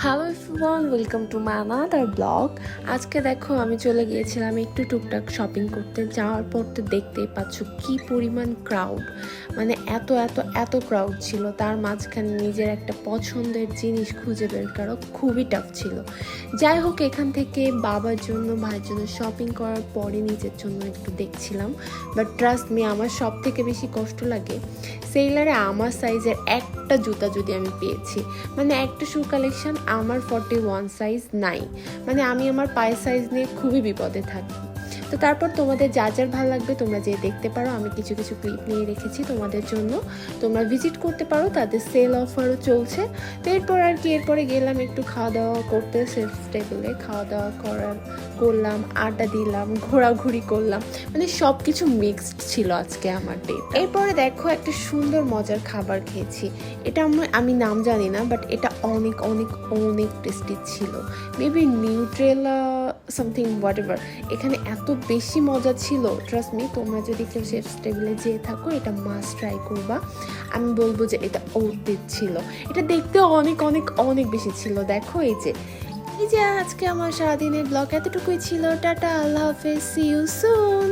Hello everyone, welcome to my another blog. আজকে দেখো আমি চলে গিয়েছিলাম একটু টুকটাক শপিং করতে। যাওয়ার পর তো দেখতেই পাচ্ছ কি পরিমাণ ক্রাউড, মানে এত এত এত ক্রাউড ছিল। তার মাঝখানে নিজের একটা পছন্দের জিনিস খুঁজে বের করা খুবই টাফ ছিল। যাই হোক, এখান থেকে বাবার জন্য ভাইয়ের জন্য শপিং করার পরে নিজের জন্য একটু দেখছিলাম। বাট ট্রাস্ট মি, আমার সব থেকে বেশি কষ্ট লাগে সেলারে আমার সাইজের একটা জুতা যদি আমি পেয়েছি, মানে একটা শু কালেকশন আমার 41 সাইজ নাই, মানে আমি আমার পায়ের সাইজ নিয়ে খুবই বিপদে থাকি। তো তারপর তোমাদের যার যার ভালো লাগবে তোমরা যে দেখতে পারো, আমি কিছু কিছু ক্লিপ নিয়ে রেখেছি তোমাদের জন্য, তোমরা ভিজিট করতে পারো, তাদের সেল অফারও চলছে। তো এরপরে গেলাম একটু খাওয়া দাওয়া করতে, সেলফ টেবিলে খাওয়া দাওয়া করলাম, আড্ডা দিলাম, ঘোরাঘুরি করলাম, মানে সব কিছু মিক্সড ছিল আজকে আমার ডে। এরপরে দেখো একটা সুন্দর মজার খাবার খেয়েছি। এটা আমি নাম জানি না, বাট এটা অনেক অনেক অনেক টেস্টি ছিল। Maybe Nutrela something what ever. এখানে এত বেশি মজা ছিল, ট্রাস্ট মি, তোমরা যদি কেউ শেফ টেবিলে যেয়ে থাকো এটা মাস্ট ট্রাই করবা। আমি বলবো যে এটা অদ্ভুত ছিল। এটা দেখতে অনেক অনেক অনেক বেশি ছিল। দেখো এই যে আজকে আমার সারাদিনের ব্লগ এতটুকুই ছিল। টাটা, আল্লাহ হাফেজ, সি ইউ সুন।